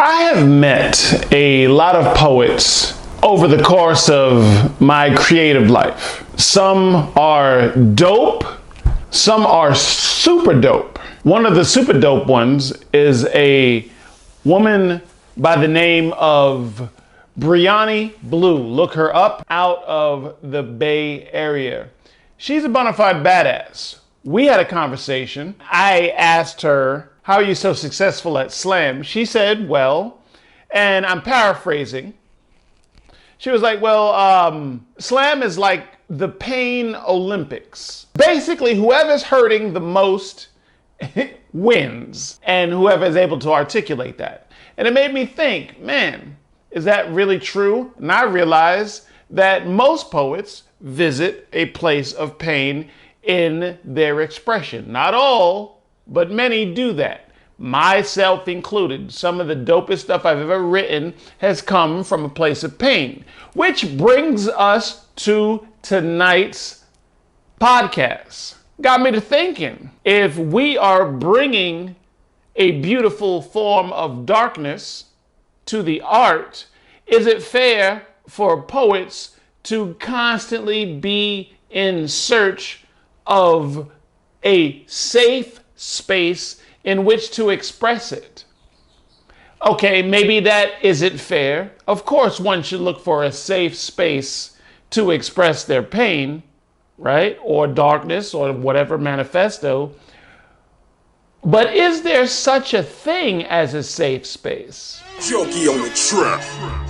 I have met a lot of poets over the course of my creative life. Some are dope, some are super dope. One of the super dope ones is a woman by the name of Graffiti Bleu. Look her up, out of the Bay Area. She's a bona fide badass. We had a conversation. I asked her, how are you so successful at slam? She said, well, and I'm paraphrasing. She was like, well, slam is like the pain Olympics. Basically, whoever's hurting the most wins, and whoever is able to articulate that. And it made me think, man, is that really true? And I realized that most poets visit a place of pain in their expression. Not all, but many do that. Myself included. Some of the dopest stuff I've ever written has come from a place of pain. Which brings us to tonight's podcast. Got me to thinking, if we are bringing a beautiful form of darkness to the art, is it fair for poets to constantly be in search of a safe space in which to express it? Okay, maybe that isn't fair. Of course, one should look for a safe space to express their pain, right? Or darkness, or whatever manifesto. But is there such a thing as a safe space? Junkie on the track.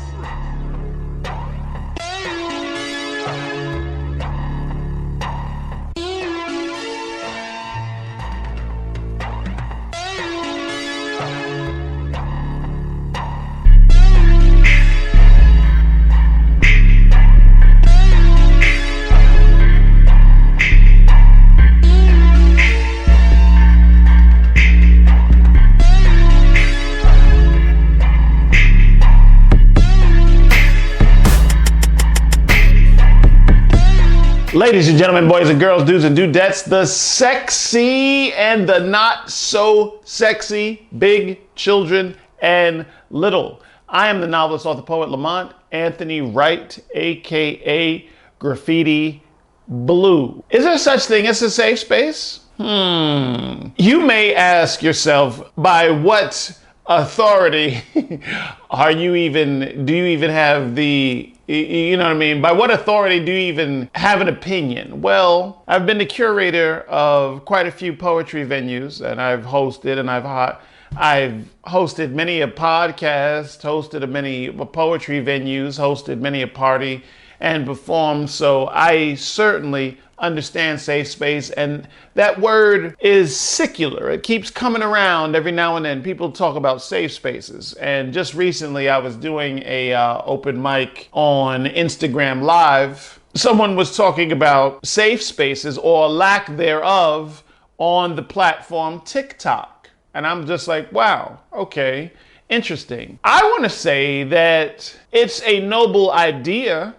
Ladies and gentlemen, boys and girls, dudes and dudettes, the sexy and the not so sexy, big, children, and little. I am the novelist, author, poet, Lamont Anthony Wright, aka Graffiti Bleu. Is there such thing as a safe space? You may ask yourself, by what authority do you even have the, you know what I mean? By what authority do you even have an opinion? Well, I've been the curator of quite a few poetry venues, and I've hosted, and I've hosted many a podcast, hosted many poetry venues, hosted many a party, and performed. So I certainly understand safe space, and that word is secular. It keeps coming around every now and then. People talk about safe spaces, and just recently I was doing a open mic on Instagram Live. Someone was talking about safe spaces or lack thereof on the platform TikTok, and I'm just like, wow, okay, interesting. I want to say that it's a noble idea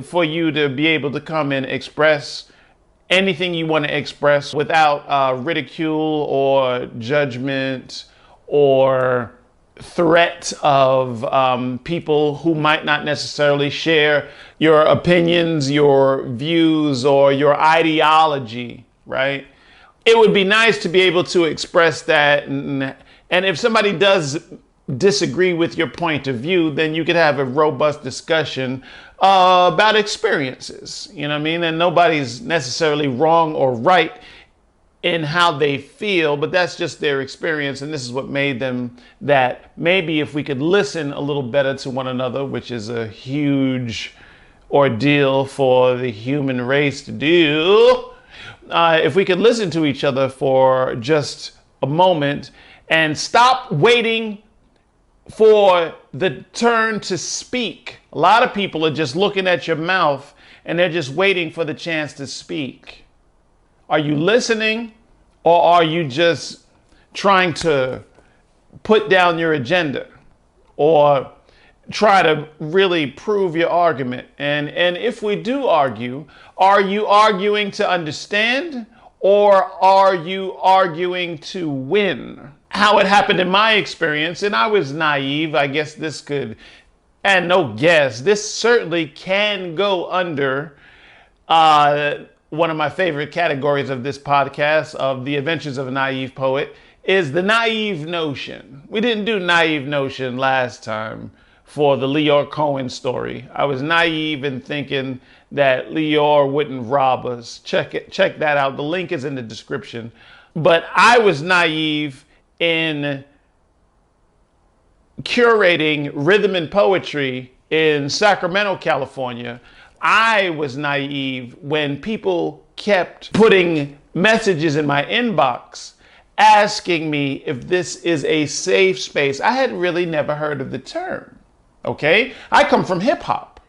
for you to be able to come and express anything you want to express without ridicule or judgment or threat of people who might not necessarily share your opinions, your views, or your ideology, right? It would be nice to be able to express that, and if somebody does disagree with your point of view, then you could have a robust discussion about experiences, you know what I mean? And nobody's necessarily wrong or right in how they feel, but that's just their experience, and this is what made them that. Maybe if we could listen a little better to one another, which is a huge ordeal for the human race to do, if we could listen to each other for just a moment and stop waiting for the turn to speak. A lot of people are just looking at your mouth and they're just waiting for the chance to speak. Are you listening, or are you just trying to put down your agenda or try to really prove your argument? And if we do argue, are you arguing to understand, or are you arguing to win? how it happened in my experience, and I was naive. I guess this could, and no guess, this certainly can go under one of my favorite categories of this podcast, of The Adventures of a Naive Poet, is the naive notion. We didn't do naive notion last time for the Leor Cohen story. I was naive in thinking that Leor wouldn't rob us. Check that out. The link is in the description. But I was naive in curating rhythm and poetry in Sacramento, California. I was naive when people kept putting messages in my inbox asking me if this is a safe space. I had really never heard of the term. Okay? I come from hip hop.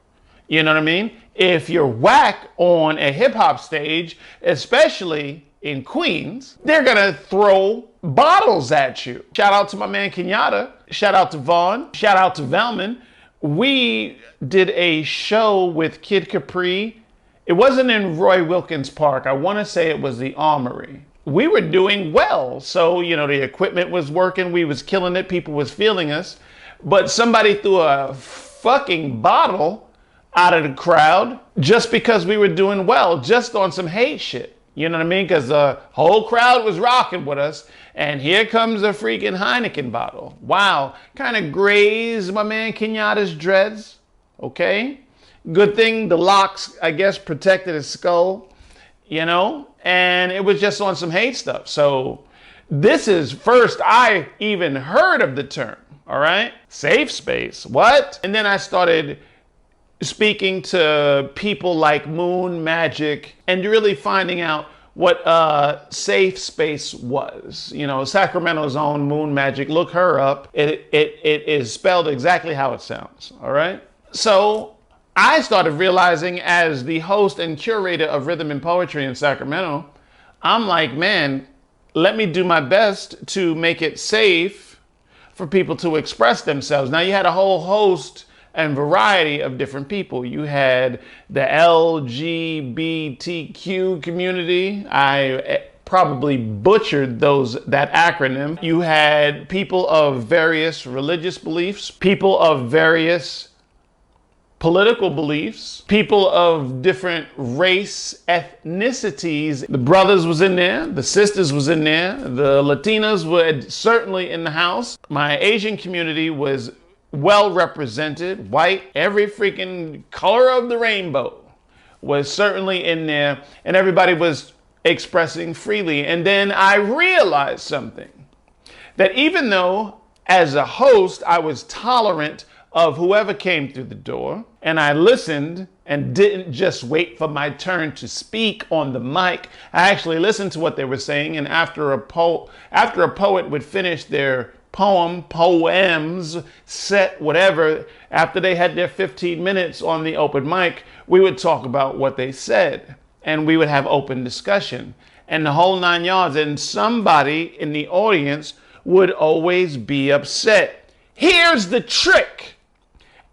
You know what I mean? If you're whack on a hip hop stage, especially in Queens, they're gonna throw bottles at you. Shout out to my man Kenyatta. Shout out to Vaughn. Shout out to Velman. We did a show with Kid Capri. It wasn't in Roy Wilkins Park. I want to say it was the Armory. We were doing well. So, you know, the equipment was working. We was killing it. People was feeling us. But somebody threw a fucking bottle out of the crowd just because we were doing well, just on some hate shit. You know what I mean? Because the whole crowd was rocking with us. And here comes a freaking Heineken bottle. Wow. Kind of grazed my man Kenyatta's dreads. Okay. Good thing the locks, I guess, protected his skull. You know? And it was just on some hate stuff. So this is first I even heard of the term. All right. Safe space. What? And then I started speaking to people like Moon Magic and really finding out what safe space was. You know, Sacramento's own Moon Magic. Look her up. It is spelled exactly how it sounds. All right. So I started realizing, as the host and curator of rhythm and poetry in Sacramento, I'm like, man, let me do my best to make it safe for people to express themselves. Now, you had a whole host and variety of different people. You had the LGBTQ community. I probably butchered that acronym. You had people of various religious beliefs, people of various political beliefs, people of different race, ethnicities. The brothers was in there, the sisters was in there, the Latinas were certainly in the house. My Asian community was well represented. White, every freaking color of the rainbow was certainly in there, and everybody was expressing freely. And then I realized something, that even though as a host I was tolerant of whoever came through the door, and I listened and didn't just wait for my turn to speak on the mic, I actually listened to what they were saying. And after a poet would finish their poems, set, whatever, after they had their 15 minutes on the open mic, we would talk about what they said, and we would have open discussion and the whole 9 yards. And somebody in the audience would always be upset. Here's the trick.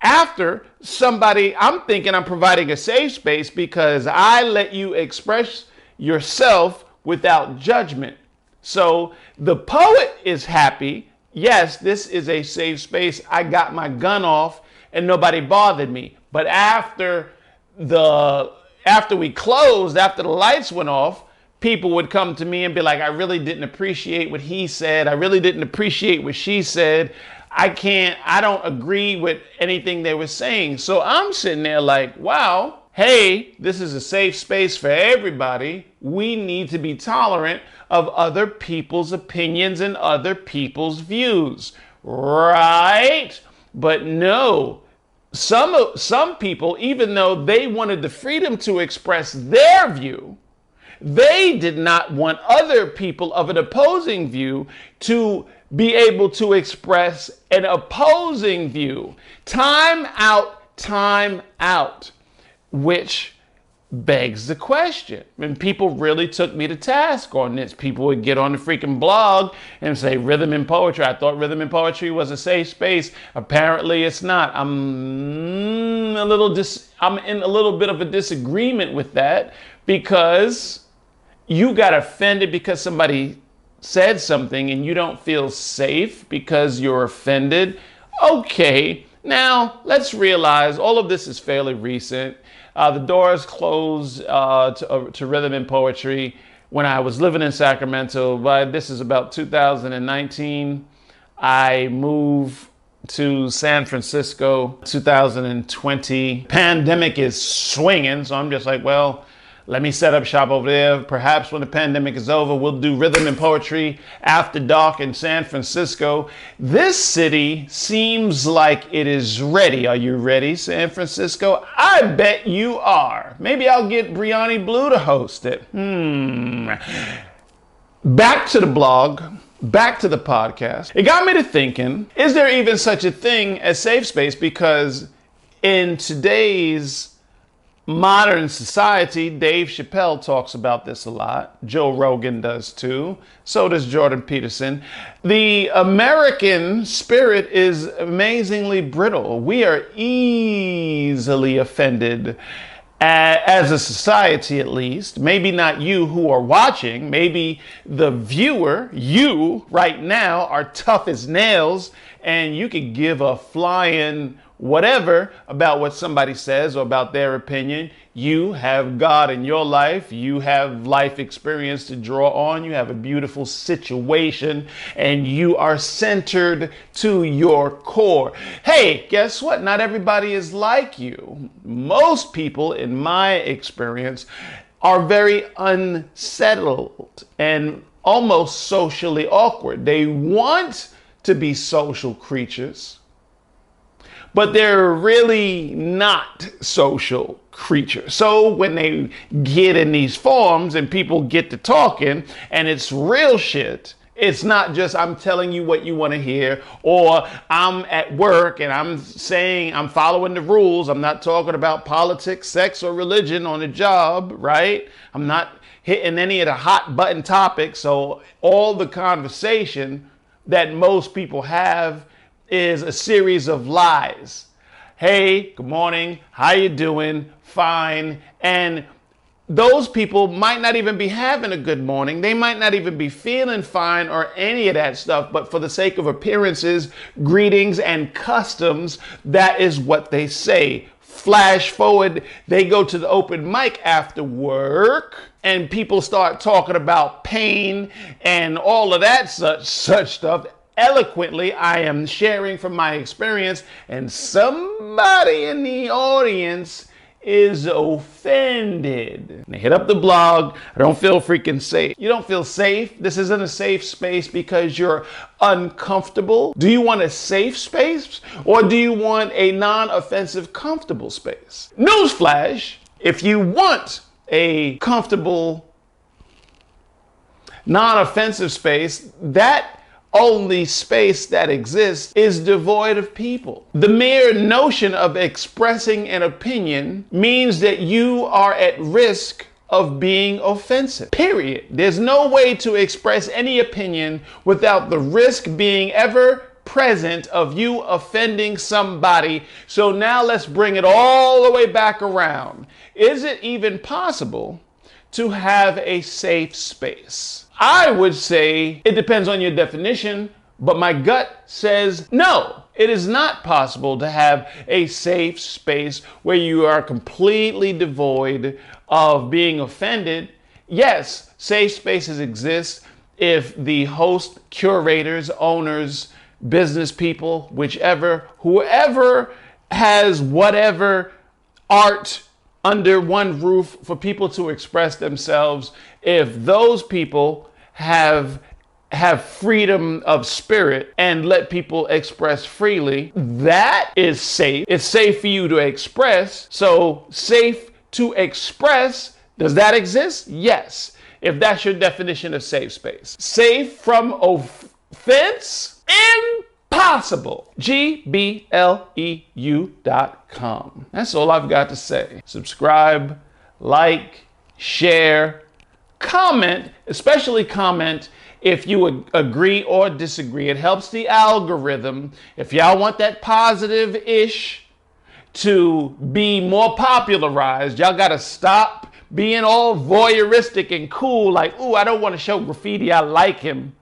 After somebody, I'm thinking I'm providing a safe space because I let you express yourself without judgment. So the poet is happy. Yes, this is a safe space. I got my gun off and nobody bothered me. But after we closed, after the lights went off, people would come to me and be like, I really didn't appreciate what he said. I really didn't appreciate what she said. I don't agree with anything they were saying. So I'm sitting there like, wow, hey, this is a safe space for everybody. We need to be tolerant of other people's opinions and other people's views, right? But no, some people, even though they wanted the freedom to express their view, they did not want other people of an opposing view to be able to express an opposing view. Time out, which begs the question. And people really took me to task on this. People would get on the freaking blog and say rhythm and poetry. I thought rhythm and poetry was a safe space. Apparently it's not. I'm in a little bit of a disagreement with that, because you got offended because somebody said something and you don't feel safe because you're offended, okay. Now, let's realize all of this is fairly recent. The doors closed to rhythm and poetry when I was living in Sacramento. But this is about 2019. I moved to San Francisco 2020. Pandemic is swinging, so I'm just like, well, let me set up shop over there. Perhaps when the pandemic is over, we'll do rhythm and poetry after dark in San Francisco. This city seems like it is ready. Are you ready, San Francisco? I bet you are. Maybe I'll get Graffiti Bleu to host it. Back to the blog. Back to the podcast. It got me to thinking, is there even such a thing as safe space? Because in today's modern society, Dave Chappelle talks about this a lot. Joe Rogan does too. So does Jordan Peterson. The American spirit is amazingly brittle. We are easily offended. As a society, at least. Maybe not you who are watching. Maybe the viewer, you right now, are tough as nails and you could give a flying whatever about what somebody says or about their opinion. You have God in your life. You have life experience to draw on. You have a beautiful situation and you are centered to your core. Hey, guess what? Not everybody is like you. Most people, in my experience, are very unsettled and almost socially awkward. They want to be social creatures, but they're really not social creatures. So when they get in these forums and people get to talking and it's real shit, it's not just I'm telling you what you want to hear, or I'm at work and I'm saying I'm following the rules. I'm not talking about politics, sex, or religion on the job, right? I'm not hitting any of the hot button topics. So all the conversation that most people have is a series of lies. Hey, good morning. How you doing? Fine. And those people might not even be having a good morning. They might not even be feeling fine or any of that stuff. But for the sake of appearances, greetings, and customs, that is what they say. Flash forward, they go to the open mic after work and people start talking about pain and all of that such stuff. Eloquently, I am sharing from my experience, and somebody in the audience is offended. And they hit up the blog. I don't feel freaking safe. You don't feel safe? This isn't a safe space because you're uncomfortable. Do you want a safe space or do you want a non-offensive, comfortable space? Newsflash, if you want a comfortable, non-offensive space, that only space that exists is devoid of people. The mere notion of expressing an opinion means that you are at risk of being offensive. Period. There's no way to express any opinion without the risk being ever present of you offending somebody. So now let's bring it all the way back around. Is it even possible to have a safe space? I would say it depends on your definition, but my gut says no. It is not possible to have a safe space where you are completely devoid of being offended. Yes, safe spaces exist if the host, curators, owners, business people, whoever has whatever art under one roof for people to express themselves, if those people have freedom of spirit and let people express freely, that is safe. It's safe for you to express. So safe to express, does that exist? Yes, if that's your definition of safe space. Safe from offense? Impossible. GBLEU.com. That's all I've got to say. Subscribe, like, share, comment, especially comment if you agree or disagree. It helps the algorithm. If y'all want that positive-ish to be more popularized, y'all got to stop being all voyeuristic and cool, like, ooh, I don't want to show Graffiti I like him.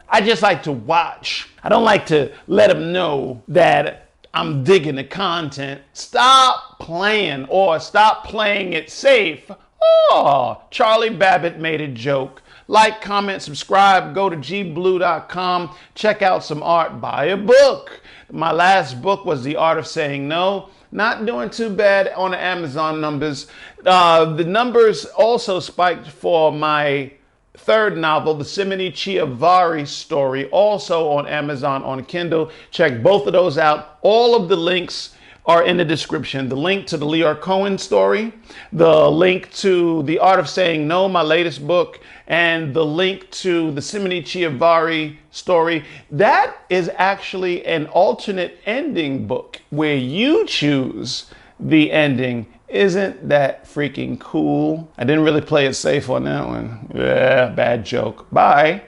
I just like to watch. I don't like to let him know that I'm digging the content. Stop playing, or stop playing it safe. Oh, Charlie Babbitt made a joke. Like, comment, subscribe, go to gblue.com, check out some art, buy a book. My last book was The Art of Saying No. Not doing too bad on the Amazon numbers. The numbers also spiked for my third novel, the Simone Chiavari story, also on Amazon on Kindle. Check both of those out. All of the links are in the description. The link to the Lear Cohen story, the link to The Art of Saying No, my latest book, and the link to the Simone Chiavari story. That is actually an alternate ending book where you choose the ending. Isn't that freaking cool? I didn't really play it safe on that one. Yeah, bad joke. Bye.